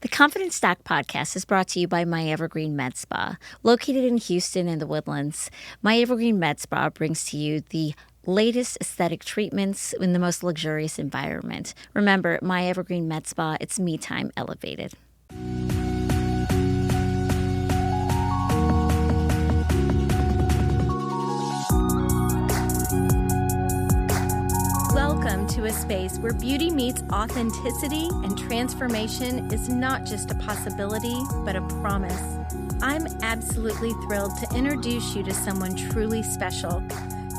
The Confident Stock podcast is brought to you by My Evergreen Med Spa. Located in Houston in the Woodlands, My Evergreen Med Spa brings to you the latest aesthetic treatments in the most luxurious environment. Remember, My Evergreen Med Spa, it's me time elevated. Welcome to a space where beauty meets authenticity and transformation is not just a possibility, but a promise. I'm absolutely thrilled to introduce you to someone truly special,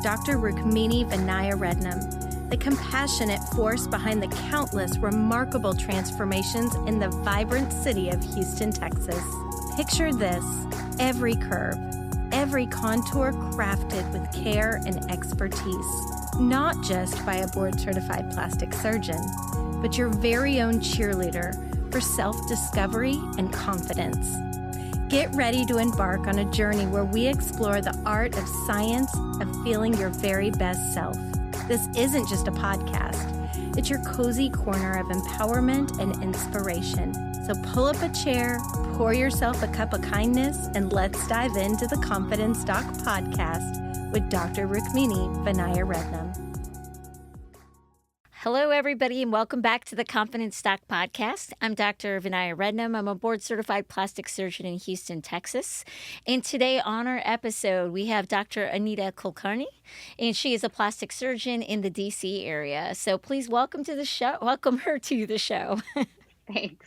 Dr. Rukmini Vinaya Rednam, the compassionate force behind the countless remarkable transformations in the vibrant city of Houston, Texas. Picture this: every curve, every contour crafted with care and expertise. Not just by a board-certified plastic surgeon, but your very own cheerleader for self-discovery and confidence. Get ready to embark on a journey where we explore the art of science of feeling your very best self. This isn't just a podcast. It's your cozy corner of empowerment and inspiration. So pull up a chair, pour yourself a cup of kindness, and let's dive into the Confidence Doc podcast with Dr. Rukmini Vinaya Rednam. Hello, everybody, and welcome back to the Confident Stock Podcast. I'm Dr. Vinaya Rednam. I'm a board-certified plastic surgeon in Houston, Texas. And today on our episode, we have Dr. Anita Kulkarni, and she is a plastic surgeon in the D.C. area. So please welcome her to the show. Thanks.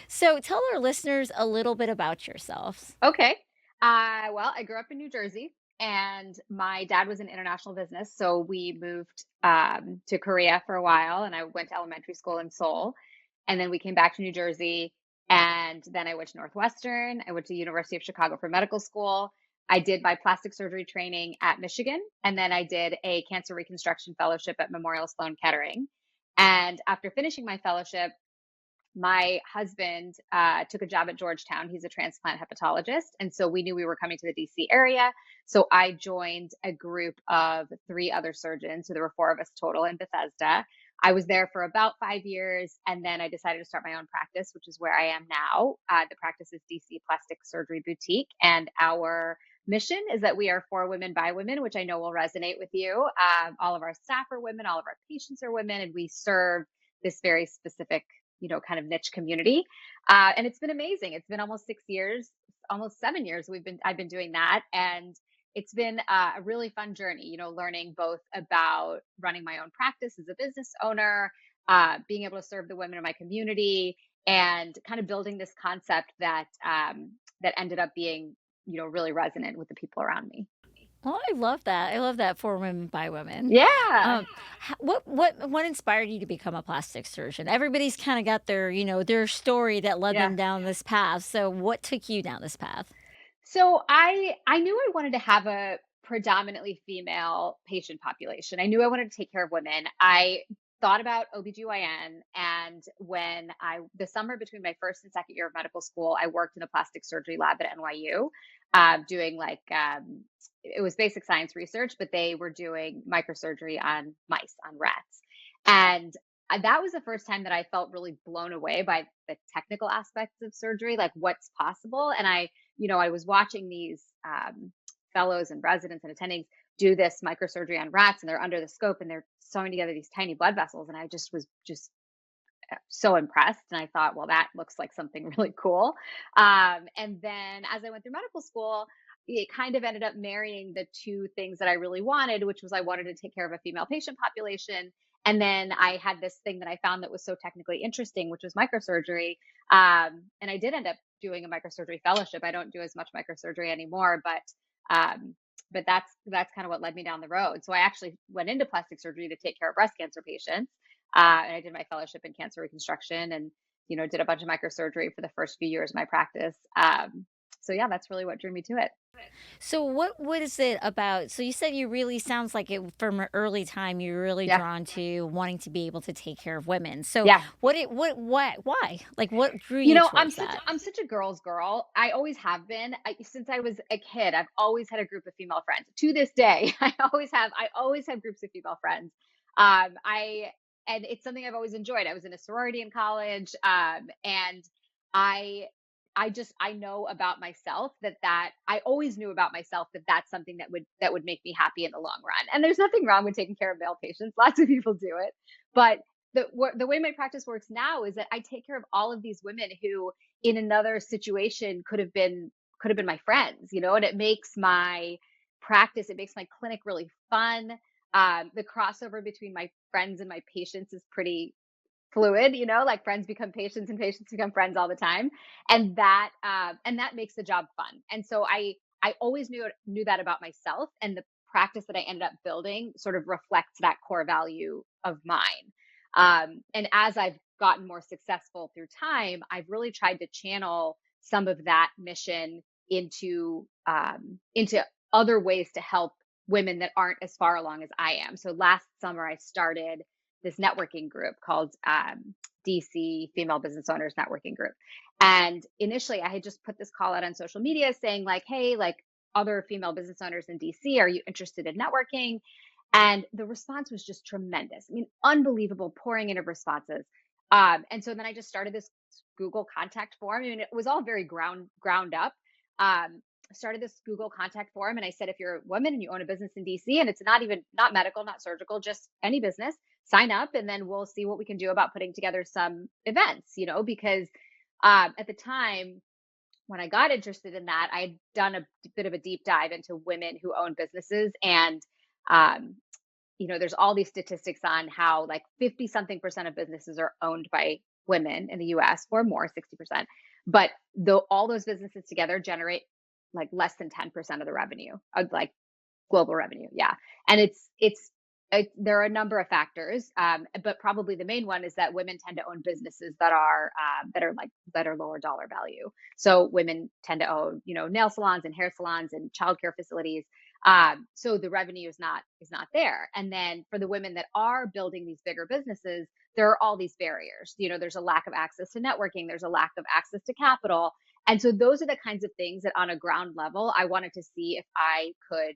So tell our listeners a little bit about yourselves. Okay. Well, I grew up in New Jersey, and my dad was in international business. So we moved to Korea for a while, and I went to elementary school in Seoul. And then we came back to New Jersey, and then I went to Northwestern. I went to University of Chicago for medical school. I did my plastic surgery training at Michigan, and then I did a cancer reconstruction fellowship at Memorial Sloan Kettering. And after finishing my fellowship, my husband took a job at Georgetown. He's a transplant hepatologist. And so we knew we were coming to the DC area. So I joined a group of 3 other surgeons. So there were 4 of us total in Bethesda. I was there for about 5 years. And then I decided to start my own practice, which is where I am now. The practice is DC Plastic Surgery Boutique. And our mission is that we are for women by women, which I know will resonate with you. All of our staff are women. All of our patients are women. And we serve this very specific kind of niche community. And it's been amazing. It's been almost 6 years, almost 7 years I've been doing that. And it's been a really fun journey, learning both about running my own practice as a business owner, being able to serve the women in my community, and kind of building this concept that ended up being, really resonant with the people around me. Well, I love that. I love that, for women by women. Yeah. What inspired you to become a plastic surgeon? Everybody's kind of got their story that led them down this path. So what took you down this path? So I knew I wanted to have a predominantly female patient population. I knew I wanted to take care of women. I thought about OBGYN, and the summer between my first and second year of medical school, I worked in a plastic surgery lab at NYU, doing it was basic science research, but they were doing microsurgery on mice, on rats. And that was the first time that I felt really blown away by the technical aspects of surgery, like what's possible. And I was watching these fellows and residents and attendings do this microsurgery on rats, and they're under the scope and they're sewing together these tiny blood vessels. And I just was so impressed. And I thought, well, that looks like something really cool. And then as I went through medical school, it kind of ended up marrying the 2 things that I really wanted, which was I wanted to take care of a female patient population. And then I had this thing that I found that was so technically interesting, which was microsurgery. And I did end up doing a microsurgery fellowship. I don't do as much microsurgery anymore, but that's kind of what led me down the road. So I actually went into plastic surgery to take care of breast cancer patients. And I did my fellowship in cancer reconstruction, and, did a bunch of microsurgery for the first few years of my practice. So yeah, that's really what drew me to it. So what is it about? So you said you really sounds like it from an early time you're really Yeah. drawn to wanting to be able to take care of women. So Yeah. why? Like what drew you towards that? I'm such a girl's girl. I always have been. Since I was a kid, I've always had a group of female friends. To this day, I always have groups of female friends. I and it's something I've always enjoyed. I was in a sorority in college, and I I know about myself that I always knew about myself that that's something that would make me happy in the long run. And there's nothing wrong with taking care of male patients. Lots of people do it, but the way my practice works now is that I take care of all of these women who, in another situation, could have been my friends, you know, and it makes my practice, it makes my clinic really fun. The crossover between my friends and my patients is pretty fluid, you know, like friends become patients and patients become friends all the time. And that makes the job fun. And so I always knew that about myself, and the practice that I ended up building sort of reflects that core value of mine. And as I've gotten more successful through time, I've really tried to channel some of that mission into other ways to help women that aren't as far along as I am. So last summer, I started this networking group called DC Female Business Owners Networking Group. And initially, I had just put this call out on social media saying, like, hey, like, other female business owners in DC, are you interested in networking? And the response was just tremendous. I mean, unbelievable, pouring in of responses. And so then I just started this Google contact form. I mean, it was all very ground up. Started this Google contact form, and I said, if you're a woman and you own a business in DC, and it's not medical, not surgical, just any business, sign up, and then we'll see what we can do about putting together some events, you know, because at the time when I got interested in that, I'd done a bit of a deep dive into women who own businesses. And um, you know, there's all these statistics on how like 50 something percent of businesses are owned by women in the US, or more, 60%. But though all those businesses together generate like less than 10% of the revenue, of like global revenue. Yeah. And there are a number of factors, but probably the main one is that women tend to own businesses that are lower dollar value. So women tend to own, you know, nail salons and hair salons and childcare facilities. So the revenue is not there. And then for the women that are building these bigger businesses, there are all these barriers. You know, there's a lack of access to networking. There's a lack of access to capital. And so those are the kinds of things that on a ground level, I wanted to see if I could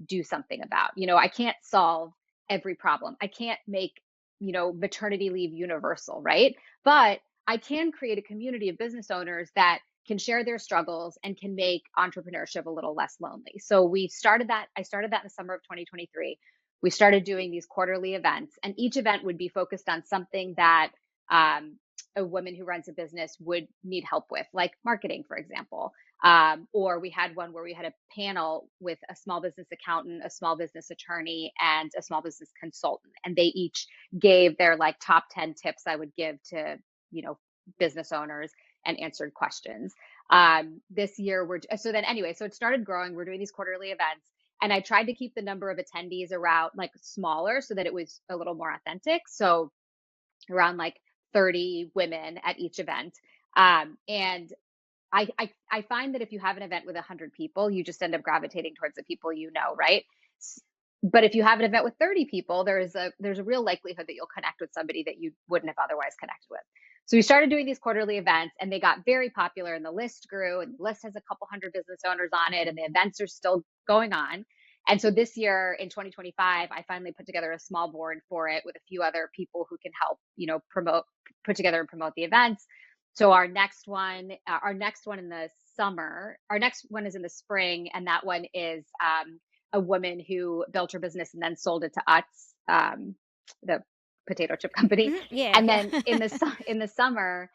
do something about. You know, I can't solve every problem. I can't make, you know, maternity leave universal, right? But I can create a community of business owners that can share their struggles and can make entrepreneurship a little less lonely. So we started that. I started that in the summer of 2023. We started doing these quarterly events, and each event would be focused on something that a woman who runs a business would need help with, like marketing, for example. Or we had one where we had a panel with a small business accountant, a small business attorney, and a small business consultant. And they each gave their like top 10 tips I would give to, you know, business owners, and answered questions. This year, so it started growing. We're doing these quarterly events. And I tried to keep the number of attendees around like smaller so that it was a little more authentic. So around like 30 women at each event. And I find that if you have an event with 100 people, you just end up gravitating towards the people you know, right? But if you have an event with 30 people, there's a real likelihood that you'll connect with somebody that you wouldn't have otherwise connected with. So we started doing these quarterly events, and they got very popular, and the list grew, and the list has a couple hundred business owners on it, and the events are still going on. And so this year in 2025, I finally put together a small board for it with a few other people who can help, you know, put together and promote the events. So our next one in the summer, our next one is in the spring, and that one is a woman who built her business and then sold it to Utz, the potato chip company. Yeah, And yeah. then in the summer,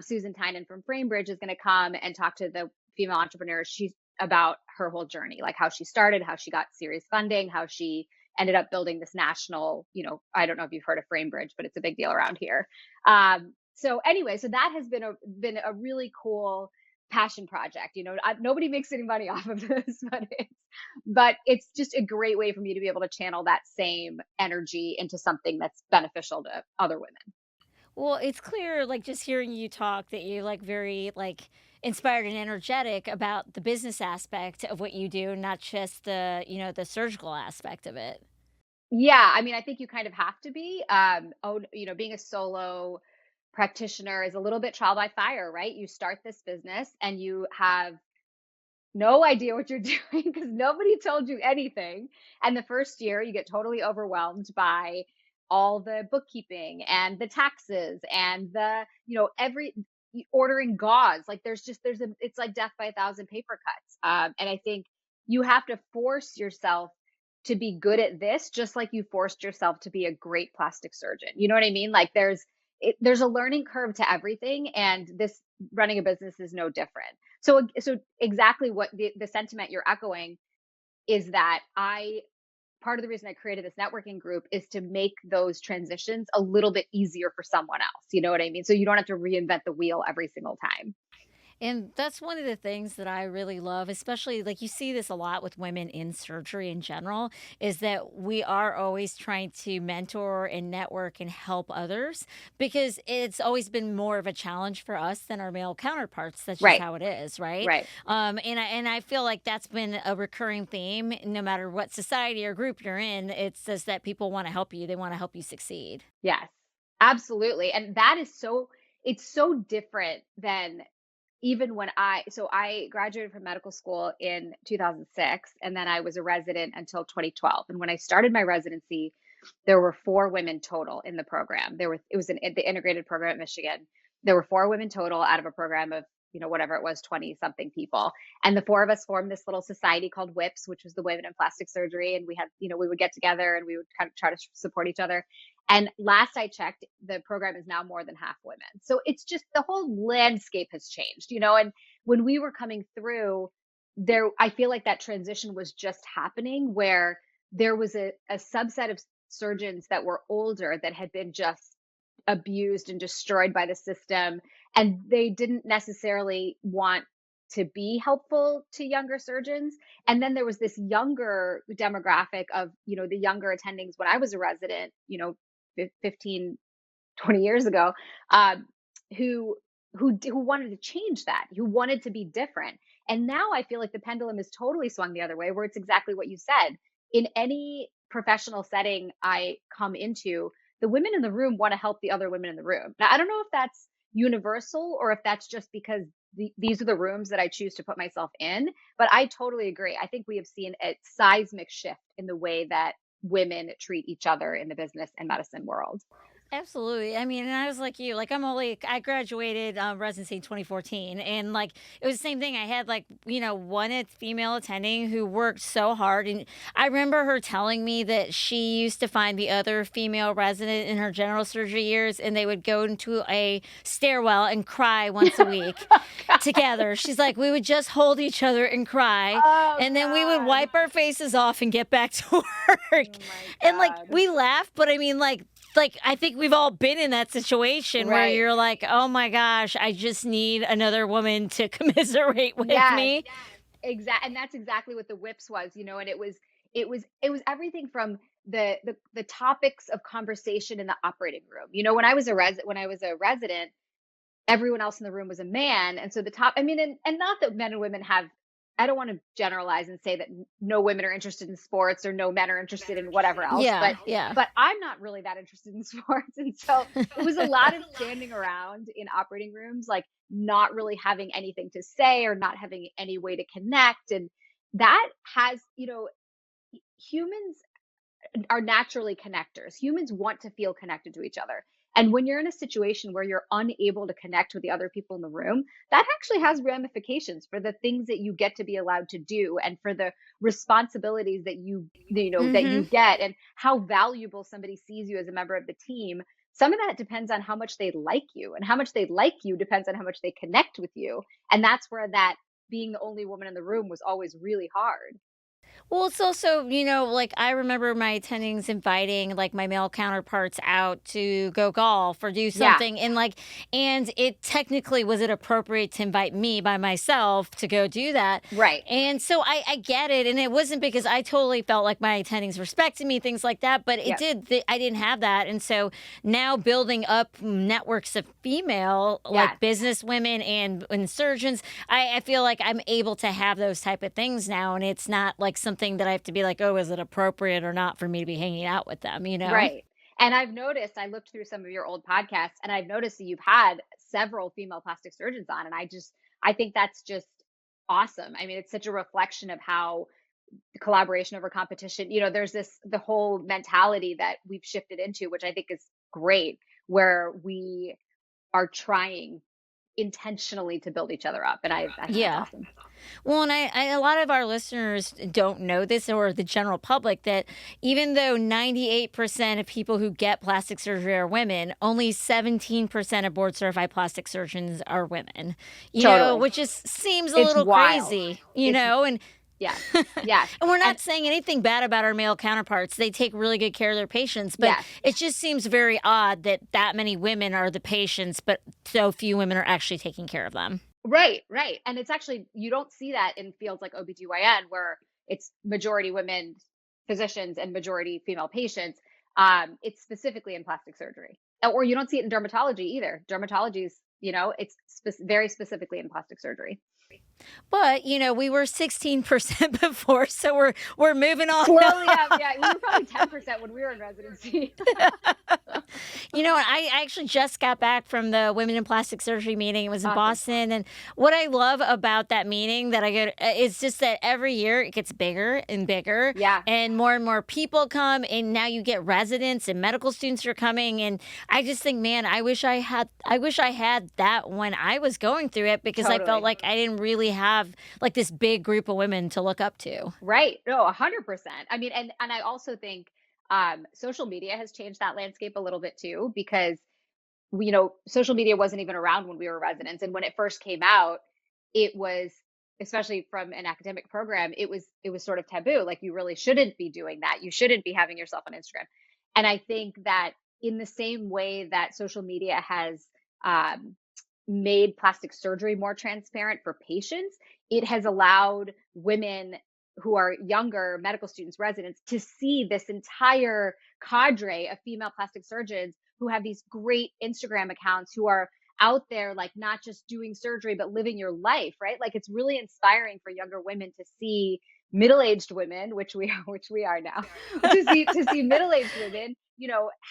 Susan Tynan from Framebridge is going to come and talk to the female entrepreneurs. She's about her whole journey, like how she started, how she got series funding, how she ended up building this national, you know, I don't know if you've heard of Framebridge, but it's a big deal around here. So anyway, so that has been a really cool passion project. You know, nobody makes any money off of this, but it's just a great way for me to be able to channel that same energy into something that's beneficial to other women. Well, it's clear, like, just hearing you talk that you're, like, very, like, inspired and energetic about the business aspect of what you do, not just the, you know, the surgical aspect of it. Yeah, I mean, I think you kind of have to be. You know, being a solo practitioner is a little bit trial by fire, right? You start this business and you have no idea what you're doing because nobody told you anything. And the first year, you get totally overwhelmed by all the bookkeeping and the taxes and the, every ordering gauze. Like it's like death by a thousand paper cuts. And I think you have to force yourself to be good at this, just like you forced yourself to be a great plastic surgeon. You know what I mean? Like there's a learning curve to everything, and this running a business is no different. So exactly what the sentiment you're echoing is that part of the reason I created this networking group is to make those transitions a little bit easier for someone else. You know what I mean? So you don't have to reinvent the wheel every single time. And that's one of the things that I really love, especially like you see this a lot with women in surgery in general, is that we are always trying to mentor and network and help others because it's always been more of a challenge for us than our male counterparts. That's just Right. how it is, right? Right. And I feel like that's been a recurring theme, no matter what society or group you're in. It's just that people want to help you; they want to help you succeed. Yes, absolutely. And it's so different than even when I graduated from medical school in 2006, and then I was a resident until 2012. And when I started my residency, there were 4 women total in the program. It was the integrated program at Michigan. There were 4 women total out of a program of, whatever it was, 20 something people. And the 4 of us formed this little society called WIPS, which was the Women in Plastic Surgery. And we had, we would get together and we would kind of try to support each other. And last I checked, the program is now more than half women. So it's just the whole landscape has changed, and when we were coming through there, I feel like that transition was just happening where there was a subset of surgeons that were older that had been just abused and destroyed by the system, and they didn't necessarily want to be helpful to younger surgeons. And then there was this younger demographic of, the younger attendings when I was a resident, 15, 20 years ago, um, who who wanted to change that, who wanted to be different. And now I feel like the pendulum is totally swung the other way, where it's exactly what you said. In any professional setting I come into, the women in the room want to help the other women in the room. Now, I don't know if that's universal or if that's just because these are the rooms that I choose to put myself in, but I totally agree. I think we have seen a seismic shift in the way that women treat each other in the business and medicine world. Absolutely. I mean, and I was like you, like I graduated residency in 2014, and like it was the same thing. I had like one female attending who worked so hard, and I remember her telling me that she used to find the other female resident in her general surgery years, and they would go into a stairwell and cry once a week together. She's like, we would just hold each other and cry, Oh and then we would God. wipe our faces off and get back to work. Oh my And like God. we laugh, but I mean like I think we've all been in that situation where Right. you're like, "Oh my gosh, I just need another woman to commiserate with Yes. me." Exactly. And that's exactly what the whips was, and it was everything from the topics of conversation in the operating room. When I was a resident, everyone else in the room was a man. And so I mean, and not that men and women have, I don't want to generalize and say that no women are interested in sports or no men are interested in whatever else, Yeah, yeah. but I'm not really that interested in sports. And so it was a lot of standing around in operating rooms, like not really having anything to say or not having any way to connect. And that has, humans are naturally connectors. Humans want to feel connected to each other. And when you're in a situation where you're unable to connect with the other people in the room, that actually has ramifications for the things that you get to be allowed to do and for the responsibilities that that you Mhm. get and how valuable somebody sees you as a member of the team. Some of that depends on how much they like you, and how much they like you depends on how much they connect with you. And that's where that being the only woman in the room was always really hard. Well, it's also, like I remember my attendings inviting like my male counterparts out to go golf or do Yeah, something. And it technically was it appropriate to invite me by myself to go do that. right. And so I get it. And it wasn't because I totally felt like my attendings respected me, things like that, but Yep. I didn't have that. And so now building up networks of female, Yes. like business women and surgeons, I feel like I'm able to have those type of things now. And it's not like something that I have to be like, oh, is it appropriate or not for me to be hanging out with them? Right. And I've noticed, I looked through some of your old podcasts and I've noticed that you've had several female plastic surgeons on. And I think that's just awesome. I mean, it's such a reflection of how collaboration over competition. There's the whole mentality that we've shifted into, which I think is great, where we are trying intentionally to build each other up. And I think that's Yeah. awesome. Well, and a lot of our listeners don't know this, or the general public, that even though 98% of people who get plastic surgery are women, only 17% of board certified plastic surgeons are women, Totally. which just seems a It's little wild. crazy, It's and Yes. Yes. and we're And not saying anything bad about our male counterparts. They take really good care of their patients, but yes. it just seems very odd that many women are the patients, but so few women are actually taking care of them. Right, right. And it's actually, you don't see that in fields like OBGYN, where it's majority women physicians and majority female patients. It's specifically in plastic surgery. Or you don't see it in dermatology either. Dermatology is, it's very specifically in plastic surgery. But, we were 16% before, so we're moving on Slowly up. up. Yeah, we were probably 10% when we were in residency. I actually just got back from the Women in Plastic Surgery meeting. It was in Awesome. Boston. And what I love about that meeting that I get is just that every year it gets bigger and bigger, Yeah, and more people come. And now you get residents and medical students are coming. And I just think, man, I wish I had that when I was going through it, because I felt totally. like I didn't really have like this big group of women to look up to. Right. No, 100%. I mean, and I also think social media has changed that landscape a little bit too, because social media wasn't even around when we were residents. And when it first came out, it was, especially from an academic program, it was sort of taboo. Like, you really shouldn't be doing that. You shouldn't be having yourself on Instagram. And I think that in the same way that social media has um, made plastic surgery more transparent for patients, it has allowed women who are younger medical students, residents, to see this entire cadre of female plastic surgeons who have these great Instagram accounts, who are out there, like, not just doing surgery but living your life, right? Like, it's really inspiring for younger women to see middle-aged women, which we are now, to see middle-aged women,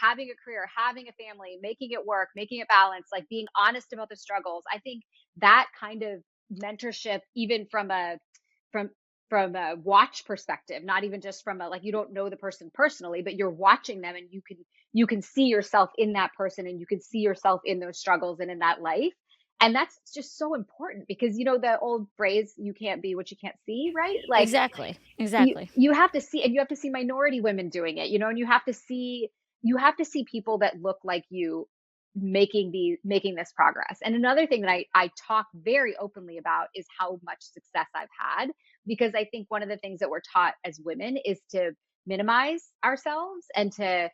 having a career, having a family, making it work, making it balance, like being honest about the struggles. I think that kind of mentorship, even from from a watch perspective, not even just from a, like, you don't know the person personally, but you're watching them, and you can see yourself in that person, and you can see yourself in those struggles and in that life. And that's just so important, because the old phrase, you can't be what you can't see, right? Like, Exactly. you Exactly. you have to see, and you have to see minority women doing it, and you have to see people that look like you making this progress. And another thing that I talk very openly about is how much success I've had, because I think one of the things that we're taught as women is to minimize ourselves, and to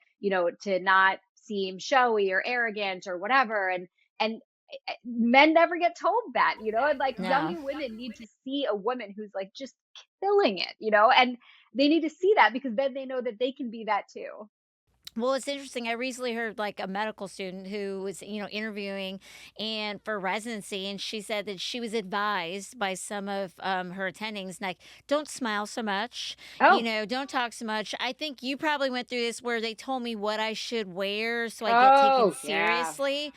not seem showy or arrogant or whatever. And men never get told that, and, like, No. young women need to see a woman who's, like, just killing it, and they need to see that, because then they know that they can be that too. Well, it's interesting. I recently heard like a medical student who was, interviewing and for residency, and she said that she was advised by some of her attendings, like, don't smile so much, Oh. don't talk so much. I think you probably went through this where they told me what I should wear so I get taken Oh, yeah. seriously,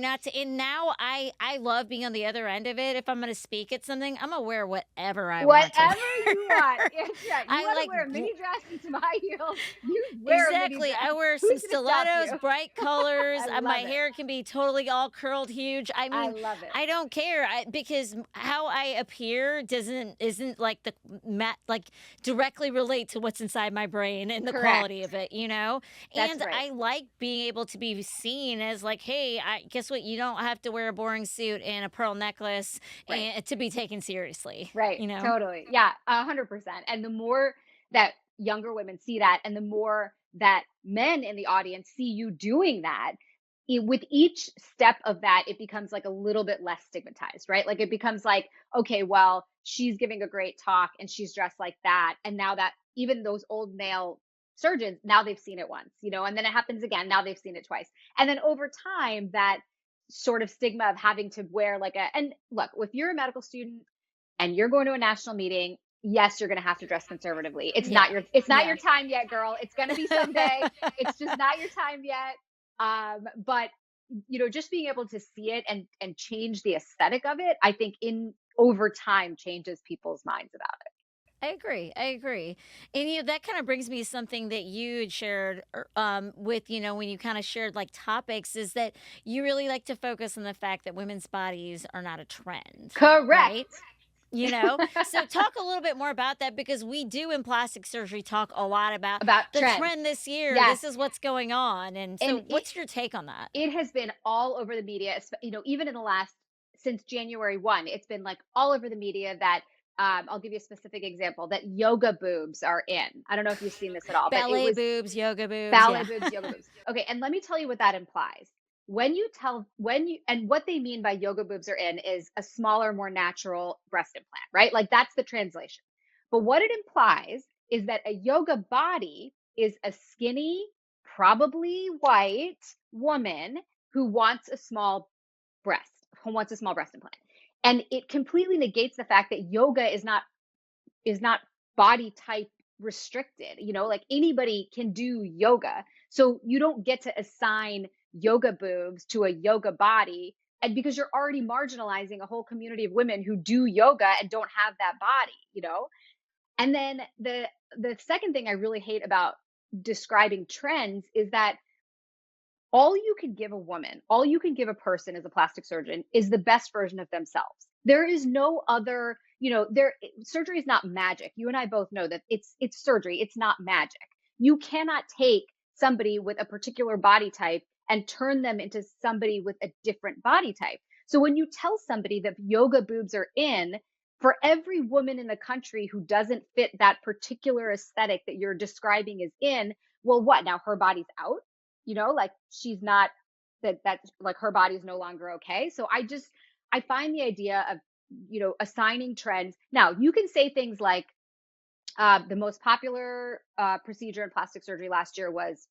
not to. And now I love being on the other end of it. If I'm going to speak at something, I'm gonna wear whatever I want to Whatever you want. wear. Yes, yeah. You I want to like. wear a mini dress and some high heels, you wear a mini Exactly. dress. I wear some Who's going to stop stilettos, you? bright colors. I My love it. hair can be totally all curled huge. I I mean, love it. I don't care, because how I appear isn't like like directly relate to what's inside my brain and the quality Correct. of it. That's And right. I like being able to be seen as like, hey, guess what? You don't have to wear a boring suit and a pearl necklace Right. and to be taken seriously. Right. Totally. Yeah, 100%. And the more that younger women see that, and the more that men in the audience see you doing that, with each step of that, it becomes like a little bit less stigmatized, right? Like, it becomes like, okay, well, she's giving a great talk and she's dressed like that. And now that even those old male surgeons, now they've seen it once, and then it happens again. Now they've seen it twice. And then over time, that sort of stigma of having to wear like and look, if you're a medical student and you're going to a national meeting, yes, you're going to have to dress conservatively. It's not Yeah. your Yeah. time yet, girl. It's going to be someday. It's just not your time yet. But just being able to see it and change the aesthetic of it, I think in over time changes people's minds about it. I agree. I agree. And that kind of brings me to something that you had shared with, when you kind of shared like topics, is that you really like to focus on the fact that women's bodies are not a trend, right? Correct. So talk a little bit more about that, because we do in plastic surgery talk a lot about About the trends. trend this year. Yes. This is what's going on. And so And what's your take on that? it has been all over the media, even in the last, since January 1, it's been like all over the media that I'll give you a specific example, that yoga boobs are in. I don't know if you've seen this at all, but it Ballet was boobs, yoga boobs. ballet Yeah. boobs, yoga boobs. Okay, and let me tell you what that implies. And what they mean by yoga boobs are in is a smaller, more natural breast implant, right? Like that's the translation. But what it implies is that a yoga body is a skinny, probably white woman who wants a small breast implant. And it completely negates the fact that yoga is not body type restricted. Like anybody can do yoga. So you don't get to assign yoga boobs to a yoga body, and because you're already marginalizing a whole community of women who do yoga and don't have that body. And then the second thing I really hate about describing trends is that all you can give a woman, all you can give a person as a plastic surgeon is the best version of themselves. There is no other, surgery is not magic. You and I both know that it's surgery, it's not magic. You cannot take somebody with a particular body type and turn them into somebody with a different body type. So when you tell somebody that yoga boobs are in, for every woman in the country who doesn't fit that particular aesthetic that you're describing as in, well, what? Now her body's out? Like she's not, that's like her body's no longer okay. So I find the idea of, assigning trends. Now you can say things like, the most popular procedure in plastic surgery last year was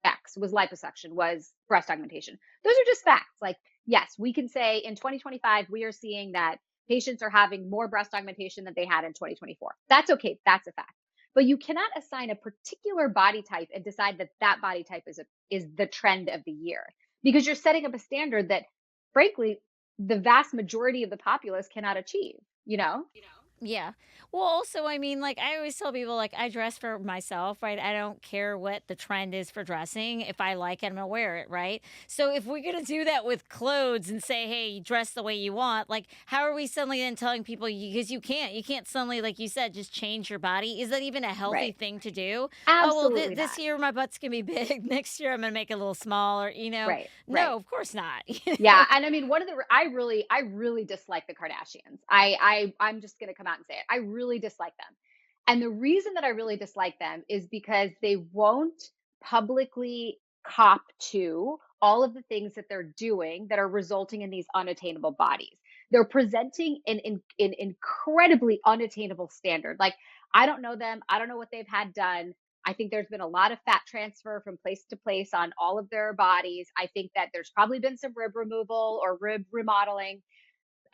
X, was liposuction, was breast augmentation. Those are just facts. Like, yes, we can say in 2025, we are seeing that patients are having more breast augmentation than they had in 2024. That's okay. That's a fact. But you cannot assign a particular body type and decide that that body type is the trend of the year, because you're setting up a standard that, frankly, the vast majority of the populace cannot achieve. Yeah. Well, also, I mean, like, I always tell people, like, I dress for myself, right? I don't care what the trend is for dressing. If I like it, I'm going to wear it, right? So if we're going to do that with clothes and say, hey, you dress the way you want, like, how are we suddenly then telling people, because you can't suddenly, like you said, just change your body? Is that even a healthy Right. thing to do? Oh, well, Absolutely this not. year my butt's going to be big. Next year I'm going to make it a little smaller. Right. Right. No, of course not. Yeah, and I mean, one of the I really dislike the Kardashians. I'm just gonna come out and say it. I really dislike them, and the reason that I really dislike them is because they won't publicly cop to all of the things that they're doing that are resulting in these unattainable bodies. They're presenting an incredibly unattainable standard. Like, I don't know them. I don't know what they've had done. I think there's been a lot of fat transfer from place to place on all of their bodies. I think that there's probably been some rib removal or rib remodeling.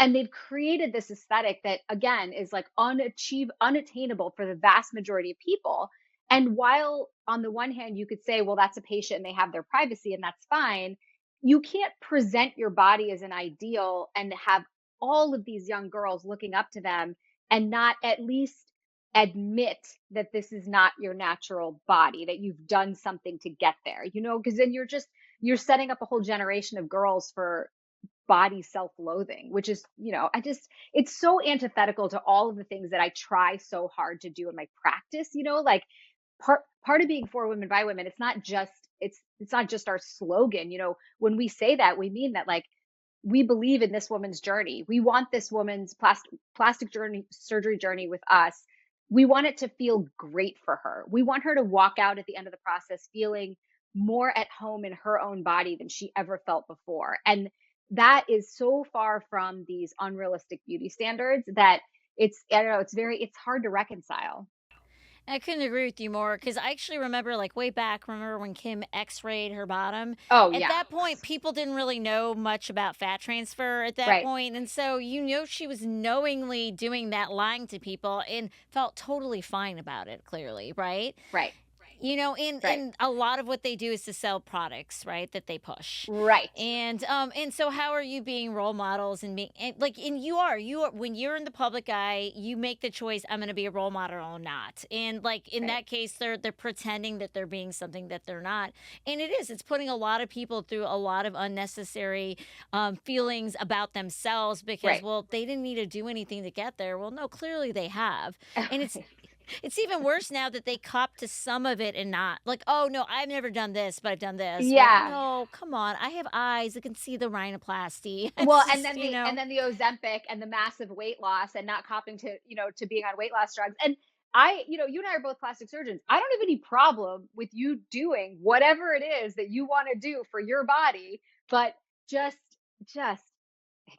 And they've created this aesthetic that, again, is like unattainable for the vast majority of people. And while on the one hand, you could say, well, that's a patient and they have their privacy and that's fine, you can't present your body as an ideal and have all of these young girls looking up to them and not at least admit that this is not your natural body, that you've done something to get there, because then you're setting up a whole generation of girls for body self-loathing, which is, it's so antithetical to all of the things that I try so hard to do in my practice. Like, part of being for women by women, it's not just our slogan. When we say that, we mean that, like, we believe in this woman's journey. We want this woman's plastic surgery journey with us. We want it to feel great for her. We want her to walk out at the end of the process feeling more at home in her own body than she ever felt before. And that is so far from these unrealistic beauty standards that I don't know, it's hard to reconcile. I couldn't agree with you more, because I actually remember, like, way back, remember when Kim x-rayed her bottom? Oh At yeah. that point, people didn't really know much about fat transfer at that Right. point, and so she was knowingly doing that, lying to people, and felt totally fine about it, clearly, right? Right. Right. and a lot of what they do is to sell products, right, that they push. Right. And so how are you being role models and being and like and you are when you're in the public eye, you make the choice, I'm going to be a role model or not. And like in Right. that case, they're pretending that they're being something that they're not. And it's putting a lot of people through a lot of unnecessary feelings about themselves because, Right. well, they didn't need to do anything to get there. Well, no, clearly they have. And Right. it's even worse now that they cop to some of it and not like, oh no, I've never done this, but I've done this. Well, Yeah. no, come on. I have eyes that can see the rhinoplasty. Well, It's just, and then the Ozempic and the massive weight loss and not copping to, to being on weight loss drugs. And you and I are both plastic surgeons. I don't have any problem with you doing whatever it is that you want to do for your body, but just just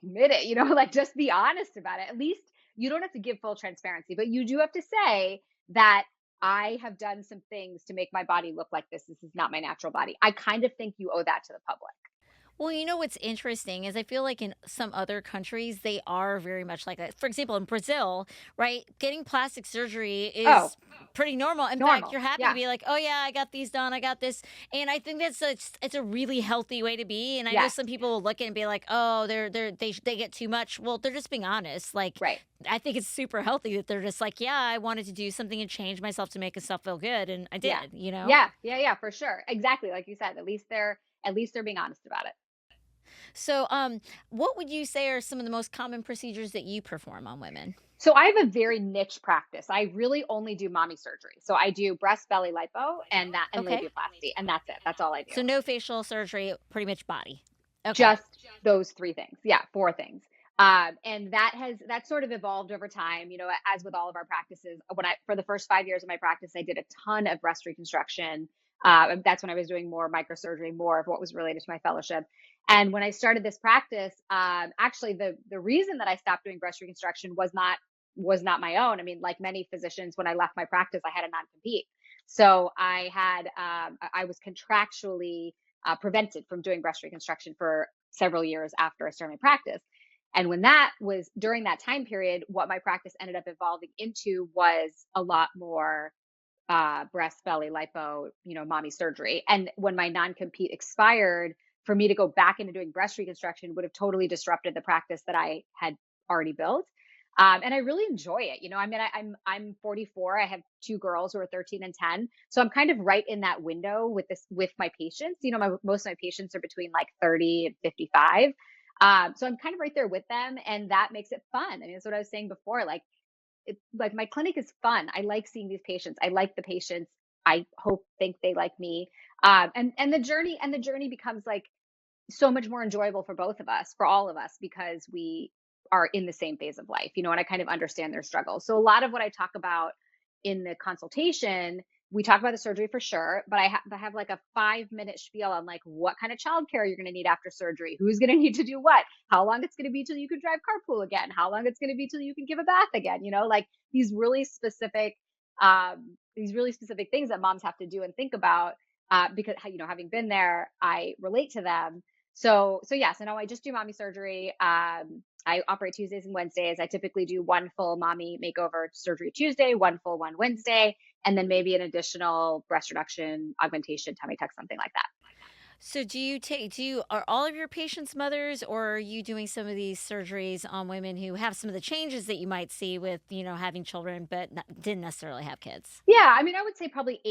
admit it, like just be honest about it. At least you don't have to give full transparency, but you do have to say that I have done some things to make my body look like this. This is not my natural body. I kind of think you owe that to the public. Well, what's interesting is I feel like in some other countries, they are very much like that. For example, in Brazil, right, getting plastic surgery Oh, is pretty normal. In fact, normal. you're happy to Yeah. be like, oh, yeah, I got these done. I got this. And I think it's a really healthy way to be. And I know Yes. some people will look at it and be like, oh, they get too much. Well, they're just being honest. Like, Right. I think it's super healthy that they're just like, yeah, I wanted to do something and change myself to make myself feel good. And I Yeah. did. Yeah. Yeah. Yeah. For sure. Exactly. Like you said, at least they're being honest about it. So, what would you say are some of the most common procedures that you perform on women? So I have a very niche practice. I really only do mommy surgery. So I do breast, belly, lipo, and Okay. labiaplasty, and that's it. That's all I do. So no facial surgery, pretty much body. Okay. Just those three things. Yeah, four things. And that sort of evolved over time, as with all of our practices. For the first 5 years of my practice, I did a ton of breast reconstruction. That's when I was doing more microsurgery, more of what was related to my fellowship. And when I started this practice, actually the reason that I stopped doing breast reconstruction was not my own. I mean, like many physicians, when I left my practice, I had a non-compete. So I was contractually prevented from doing breast reconstruction for several years after I started my practice. And when that was during that time period, what my practice ended up evolving into was a lot more breast, belly, lipo, mommy surgery. And when my non compete expired, for me to go back into doing breast reconstruction would have totally disrupted the practice that I had already built. And I really enjoy it. I mean, I'm 44. I have two girls who are 13 and 10. So I'm kind of right in that window with my patients. Most of my patients are between like 30 and 55. So I'm kind of right there with them, and that makes it fun. I mean, that's what I was saying before. Like my clinic is fun. I like seeing these patients. I like the patients. I think they like me. And the journey becomes like so much more enjoyable for both of us, for all of us, because we are in the same phase of life, and I kind of understand their struggles. So a lot of what I talk about in the consultation, we talk about the surgery for sure, but I have like a 5-minute spiel on like what kind of childcare you're going to need after surgery, who's going to need to do what, how long it's going to be till you can drive carpool again, how long it's going to be till you can give a bath again, like these really specific, things that moms have to do and think about, because having been there, I relate to them. So yes, I know I just do mommy surgery. I operate Tuesdays and Wednesdays. I typically do one full mommy makeover surgery Tuesday, one full one Wednesday, and then maybe an additional breast reduction, augmentation, tummy tuck, something like that. So are all of your patients mothers, or are you doing some of these surgeries on women who have some of the changes that you might see with, having children, but didn't necessarily have kids? Yeah, I mean, I would say probably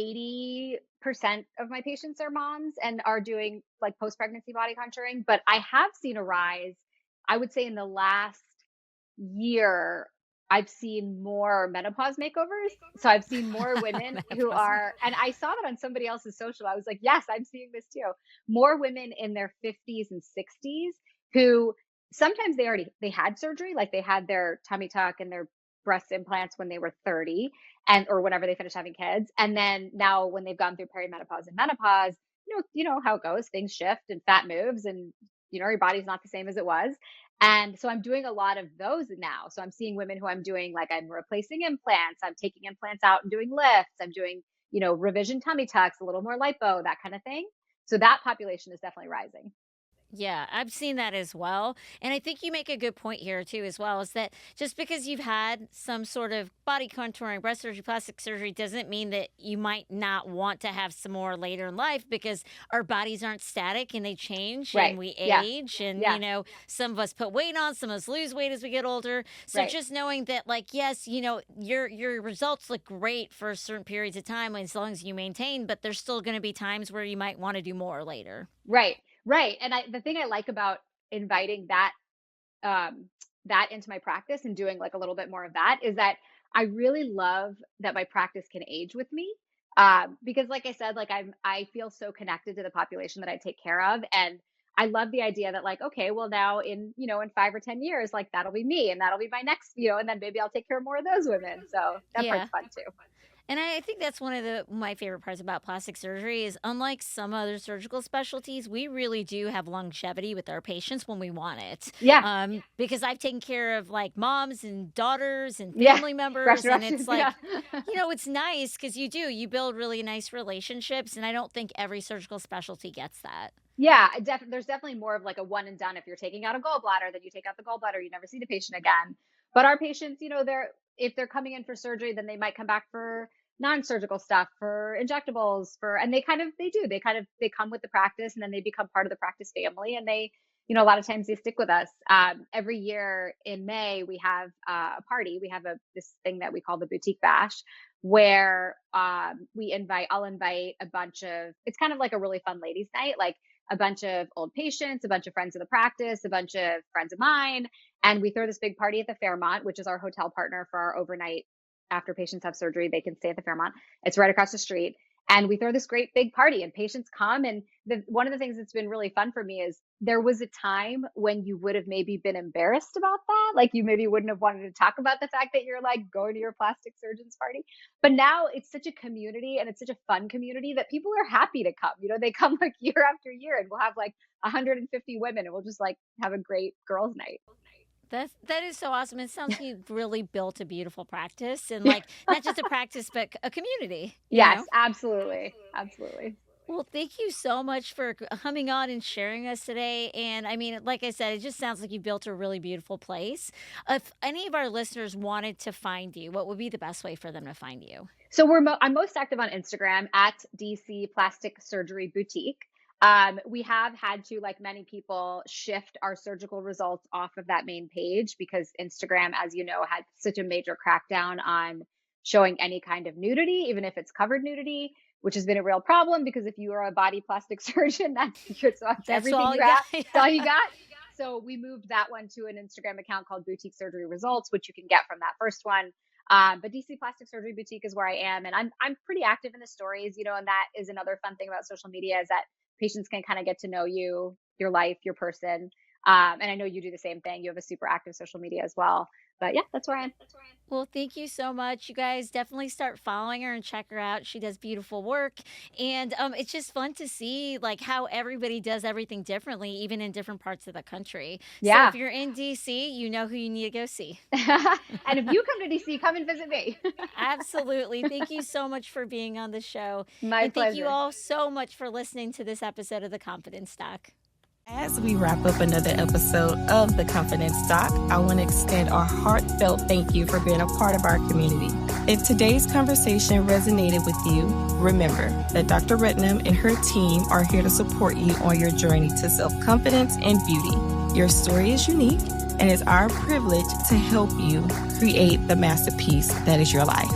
80% of my patients are moms and are doing like post-pregnancy body contouring, but I have seen a rise, I would say in the last year, I've seen more menopause makeovers. So I've seen more women who Menopause. are, and I saw that on somebody else's social. I was like, yes, I'm seeing this too. More women in their 50s and 60s who sometimes they had surgery, like they had their tummy tuck and their breast implants when they were 30 and or whenever they finished having kids. And then now when they've gone through perimenopause and menopause, you know how it goes, things shift and fat moves and your body's not the same as it was. And so I'm doing a lot of those now. So I'm seeing women who I'm replacing implants, I'm taking implants out and doing lifts, I'm doing, revision tummy tucks, a little more lipo, that kind of thing. So that population is definitely rising. Yeah, I've seen that as well. And I think you make a good point here too, as well, is that just because you've had some sort of body contouring, breast surgery, plastic surgery doesn't mean that you might not want to have some more later in life, because our bodies aren't static and they change and Right. we Yeah. age. And, Yeah. some of us put weight on, some of us lose weight as we get older. So Right. just knowing that, like, yes, your results look great for certain periods of time as long as you maintain, but there's still going to be times where you might want to do more later. Right. Right. And the thing I like about inviting um, that into my practice and doing like a little bit more of that is that I really love that my practice can age with me. Because like I said, like I feel so connected to the population that I take care of. And I love the idea that like, okay, well now in 5 or 10 years, like that'll be me and that'll be my next, and then maybe I'll take care of more of those women. So that Yeah. part's fun too. And I think that's one of my favorite parts about plastic surgery is, unlike some other surgical specialties, we really do have longevity with our patients when we want it. Yeah. Because I've taken care of like moms and daughters and Yeah. family members, and Restoration. it's like, Yeah. it's nice because you build really nice relationships, and I don't think every surgical specialty gets that. Yeah, there's definitely more of like a one and done. If you're taking out a gallbladder, then you take out the gallbladder, you never see the patient again. But our patients, if they're coming in for surgery, then they might come back for non-surgical stuff, for injectables, and they come with the practice, and then they become part of the practice family, and a lot of times they stick with us. Every year in May, we have a party. We have this thing that we call the boutique bash, where I'll invite a bunch of, it's kind of like a really fun ladies' night, like a bunch of old patients, a bunch of friends of the practice, a bunch of friends of mine. And we throw this big party at the Fairmont, which is our hotel partner for our overnight. After patients have surgery, they can stay at the Fairmont. It's right across the street. And we throw this great big party and patients come. And one of the things that's been really fun for me is there was a time when you would have maybe been embarrassed about that. Like you maybe wouldn't have wanted to talk about the fact that you're like going to your plastic surgeon's party. But now it's such a community and it's such a fun community that people are happy to come. They come like year after year, and we'll have like 150 women and we'll just like have a great girls' night. That is so awesome. It sounds like you've really built a beautiful practice, and like not just a practice, but a community. Yes, absolutely. Absolutely. Well, thank you so much for coming on and sharing us today. And I mean, like I said, it just sounds like you built a really beautiful place. If any of our listeners wanted to find you, what would be the best way for them to find you? So I'm most active on Instagram at DC Plastic Surgery Boutique. We have had to, like many people, shift our surgical results off of that main page because Instagram, as you know, had such a major crackdown on showing any kind of nudity, even if it's covered nudity, which has been a real problem because if you are a body plastic surgeon, that's everything all you you got. got. That's all you got. So we moved that one to an Instagram account called Boutique Surgery Results, which you can get from that first one. But DC Plastic Surgery Boutique is where I am, and I'm pretty active in the stories, and that is another fun thing about social media is that patients can kind of get to know you, your life, your person. And I know you do the same thing. You have a super active social media as well. But yeah, that's where I am. Well, thank you so much. You guys definitely start following her and check her out. She does beautiful work. And it's just fun to see like how everybody does everything differently, even in different parts of the country. Yeah. So if you're in DC, you know who you need to go see. And if you come to DC, come and visit me. Absolutely. Thank you so much for being on the show. My pleasure. Thank you all so much for listening to this episode of The Confidence Doc. As we wrap up another episode of The Confidence Doc, I want to extend our heartfelt thank you for being a part of our community. If today's conversation resonated with you, remember that Dr. Rednam and her team are here to support you on your journey to self-confidence and beauty. Your story is unique, and it's our privilege to help you create the masterpiece that is your life.